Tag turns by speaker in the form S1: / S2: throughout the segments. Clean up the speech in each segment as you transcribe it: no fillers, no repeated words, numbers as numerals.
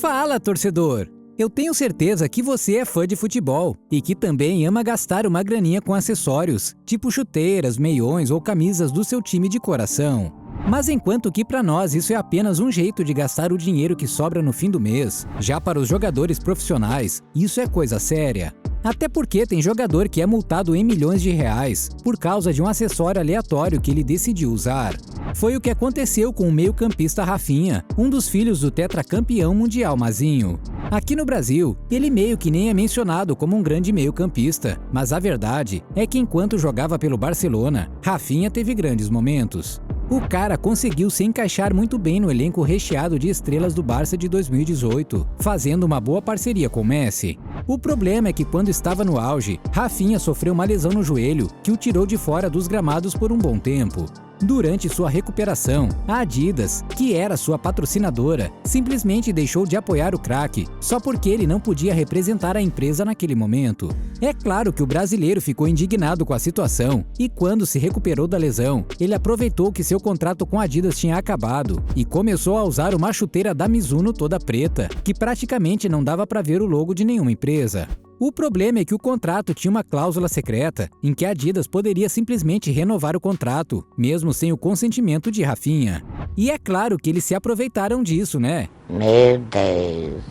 S1: Fala, torcedor! Eu tenho certeza que você é fã de futebol e que também ama gastar uma graninha com acessórios, tipo chuteiras, meiões ou camisas do seu time de coração. Mas enquanto que para nós isso é apenas um jeito de gastar o dinheiro que sobra no fim do mês, já para os jogadores profissionais, isso é coisa séria. Até porque tem jogador que é multado em milhões de reais por causa de um acessório aleatório que ele decidiu usar. Foi o que aconteceu com o meio-campista Rafinha, um dos filhos do tetracampeão mundial Mazinho. Aqui no Brasil, ele meio que nem é mencionado como um grande meio-campista, mas a verdade é que enquanto jogava pelo Barcelona, Rafinha teve grandes momentos. O cara conseguiu se encaixar muito bem no elenco recheado de estrelas do Barça de 2018, fazendo uma boa parceria com Messi. O problema é que quando estava no auge, Rafinha sofreu uma lesão no joelho que o tirou de fora dos gramados por um bom tempo. Durante sua recuperação, a Adidas, que era sua patrocinadora, simplesmente deixou de apoiar o craque só porque ele não podia representar a empresa naquele momento. É claro que o brasileiro ficou indignado com a situação e quando se recuperou da lesão, ele aproveitou que seu contrato com a Adidas tinha acabado e começou a usar uma chuteira da Mizuno toda preta, que praticamente não dava para ver o logo de nenhuma empresa. O problema é que o contrato tinha uma cláusula secreta em que a Adidas poderia simplesmente renovar o contrato, mesmo sem o consentimento de Rafinha. E é claro que eles se aproveitaram disso, né?
S2: Meu Deus.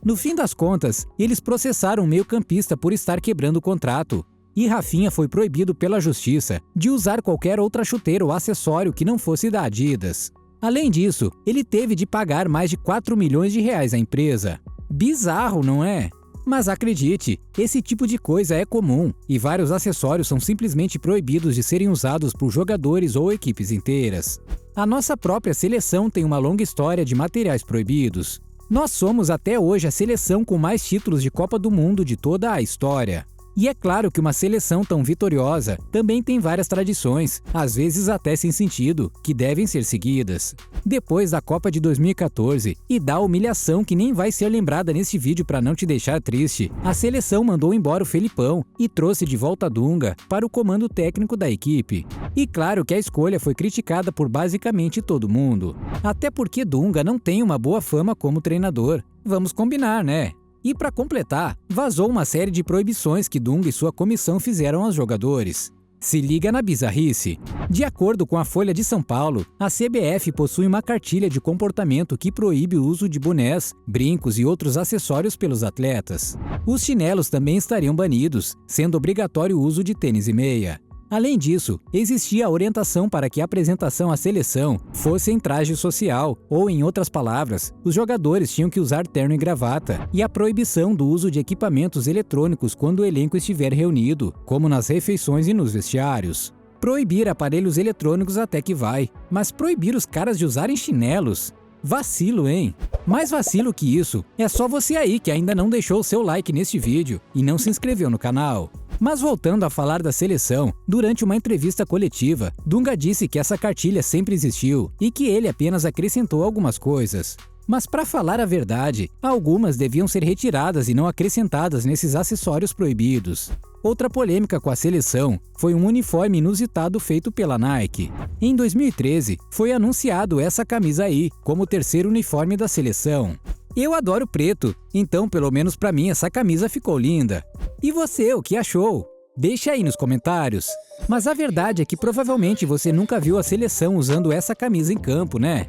S1: No fim das contas, eles processaram o meio-campista por estar quebrando o contrato. E Rafinha foi proibido pela justiça de usar qualquer outra chuteira ou acessório que não fosse da Adidas. Além disso, ele teve de pagar mais de 4 milhões de reais à empresa. Bizarro, não é? Mas acredite, esse tipo de coisa é comum e vários acessórios são simplesmente proibidos de serem usados por jogadores ou equipes inteiras. A nossa própria seleção tem uma longa história de materiais proibidos. Nós somos até hoje a seleção com mais títulos de Copa do Mundo de toda a história. E é claro que uma seleção tão vitoriosa também tem várias tradições, às vezes até sem sentido, que devem ser seguidas. Depois da Copa de 2014 e da humilhação que nem vai ser lembrada neste vídeo para não te deixar triste, a seleção mandou embora o Felipão e trouxe de volta Dunga para o comando técnico da equipe. E claro que a escolha foi criticada por basicamente todo mundo. Até porque Dunga não tem uma boa fama como treinador. Vamos combinar, né? E para completar, vazou uma série de proibições que Dunga e sua comissão fizeram aos jogadores. Se liga na bizarrice. De acordo com a Folha de São Paulo, a CBF possui uma cartilha de comportamento que proíbe o uso de bonés, brincos e outros acessórios pelos atletas. Os chinelos também estariam banidos, sendo obrigatório o uso de tênis e meia. Além disso, existia a orientação para que a apresentação à seleção fosse em traje social, ou em outras palavras, os jogadores tinham que usar terno e gravata, e a proibição do uso de equipamentos eletrônicos quando o elenco estiver reunido, como nas refeições e nos vestiários. Proibir aparelhos eletrônicos até que vai, mas proibir os caras de usarem chinelos? Vacilo, hein? Mais vacilo que isso, é só você aí que ainda não deixou o seu like neste vídeo e não se inscreveu no canal. Mas voltando a falar da seleção, durante uma entrevista coletiva, Dunga disse que essa cartilha sempre existiu e que ele apenas acrescentou algumas coisas. Mas para falar a verdade, algumas deviam ser retiradas e não acrescentadas nesses acessórios proibidos. Outra polêmica com a seleção foi um uniforme inusitado feito pela Nike. Em 2013, foi anunciado essa camisa aí como o terceiro uniforme da seleção. Eu adoro preto, então pelo menos para mim essa camisa ficou linda. E você, o que achou? Deixa aí nos comentários. Mas a verdade é que provavelmente você nunca viu a seleção usando essa camisa em campo, né?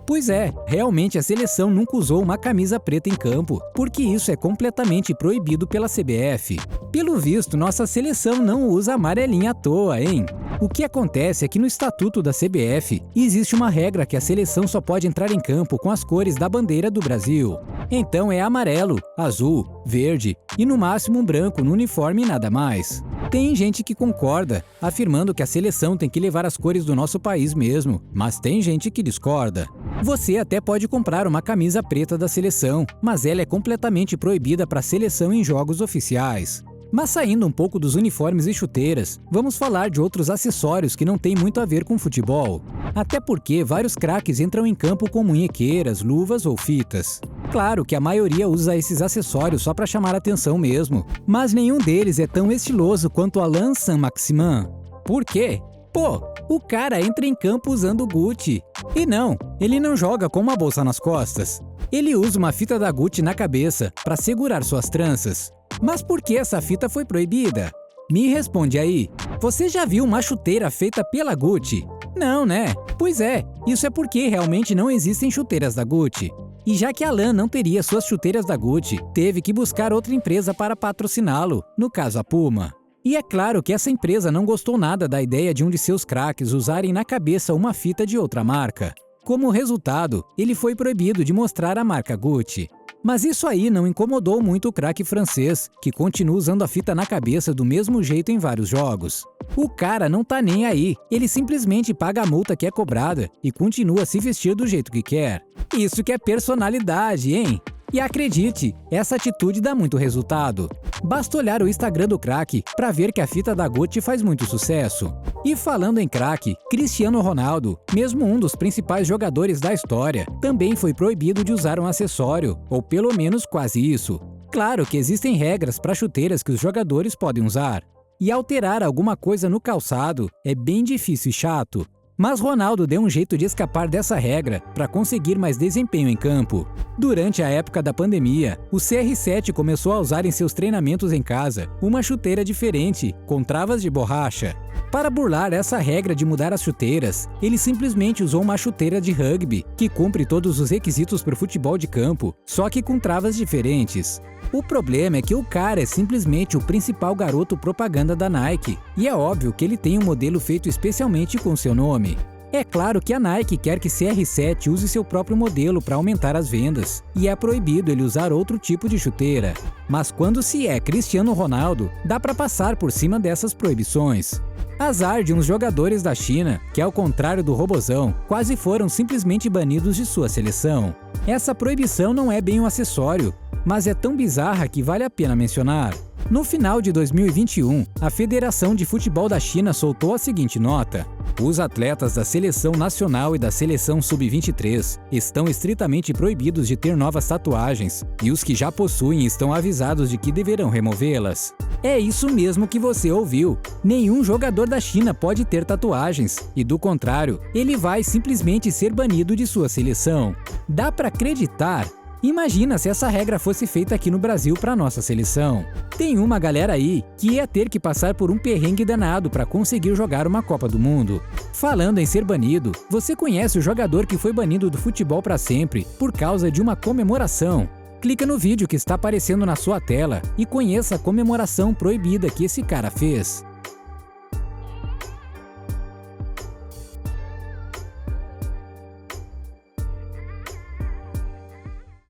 S1: Pois é, realmente a seleção nunca usou uma camisa preta em campo, porque isso é completamente proibido pela CBF. Pelo visto, nossa seleção não usa amarelinha à toa, hein? O que acontece é que no estatuto da CBF existe uma regra que a seleção só pode entrar em campo com as cores da bandeira do Brasil. Então é amarelo, azul, verde e no máximo um branco no uniforme e nada mais. Tem gente que concorda, afirmando que a seleção tem que levar as cores do nosso país mesmo, mas tem gente que discorda. Você até pode comprar uma camisa preta da seleção, mas ela é completamente proibida para a seleção em jogos oficiais. Mas saindo um pouco dos uniformes e chuteiras, vamos falar de outros acessórios que não têm muito a ver com futebol. Até porque vários craques entram em campo com munhequeiras, luvas ou fitas. Claro que a maioria usa esses acessórios só para chamar atenção mesmo, mas nenhum deles é tão estiloso quanto Alain Saint-Maximin. Por quê? Pô, o cara entra em campo usando Gucci. E não, ele não joga com uma bolsa nas costas. Ele usa uma fita da Gucci na cabeça para segurar suas tranças. Mas por que essa fita foi proibida? Me responde aí. Você já viu uma chuteira feita pela Gucci? Não, né? Pois é, isso é porque realmente não existem chuteiras da Gucci. E já que Alan não teria suas chuteiras da Gucci, teve que buscar outra empresa para patrociná-lo, no caso a Puma. E é claro que essa empresa não gostou nada da ideia de um de seus craques usarem na cabeça uma fita de outra marca. Como resultado, ele foi proibido de mostrar a marca Gucci. Mas isso aí não incomodou muito o craque francês, que continua usando a fita na cabeça do mesmo jeito em vários jogos. O cara não tá nem aí, ele simplesmente paga a multa que é cobrada e continua a se vestir do jeito que quer. Isso que é personalidade, hein? E acredite, essa atitude dá muito resultado. Basta olhar o Instagram do craque para ver que a fita da Gucci faz muito sucesso. E falando em craque, Cristiano Ronaldo, mesmo um dos principais jogadores da história, também foi proibido de usar um acessório, ou pelo menos quase isso. Claro que existem regras para chuteiras que os jogadores podem usar. E alterar alguma coisa no calçado é bem difícil e chato. Mas Ronaldo deu um jeito de escapar dessa regra para conseguir mais desempenho em campo. Durante a época da pandemia, o CR7 começou a usar em seus treinamentos em casa uma chuteira diferente, com travas de borracha. Para burlar essa regra de mudar as chuteiras, ele simplesmente usou uma chuteira de rugby, que cumpre todos os requisitos para o futebol de campo, só que com travas diferentes. O problema é que o cara é simplesmente o principal garoto propaganda da Nike, e é óbvio que ele tem um modelo feito especialmente com seu nome. É claro que a Nike quer que CR7 use seu próprio modelo para aumentar as vendas, e é proibido ele usar outro tipo de chuteira. Mas quando se é Cristiano Ronaldo, dá para passar por cima dessas proibições. Azar de uns jogadores da China, que ao contrário do Robozão, quase foram simplesmente banidos de sua seleção. Essa proibição não é bem um acessório, mas é tão bizarra que vale a pena mencionar. No final de 2021, a Federação de Futebol da China soltou a seguinte nota: os atletas da Seleção Nacional e da Seleção Sub-23 estão estritamente proibidos de ter novas tatuagens, e os que já possuem estão avisados de que deverão removê-las. É isso mesmo que você ouviu. Nenhum jogador da China pode ter tatuagens, e do contrário, ele vai simplesmente ser banido de sua seleção. Dá pra acreditar? Imagina se essa regra fosse feita aqui no Brasil para nossa seleção. Tem uma galera aí que ia ter que passar por um perrengue danado para conseguir jogar uma Copa do Mundo. Falando em ser banido, você conhece o jogador que foi banido do futebol para sempre por causa de uma comemoração? Clica no vídeo que está aparecendo na sua tela e conheça a comemoração proibida que esse cara fez.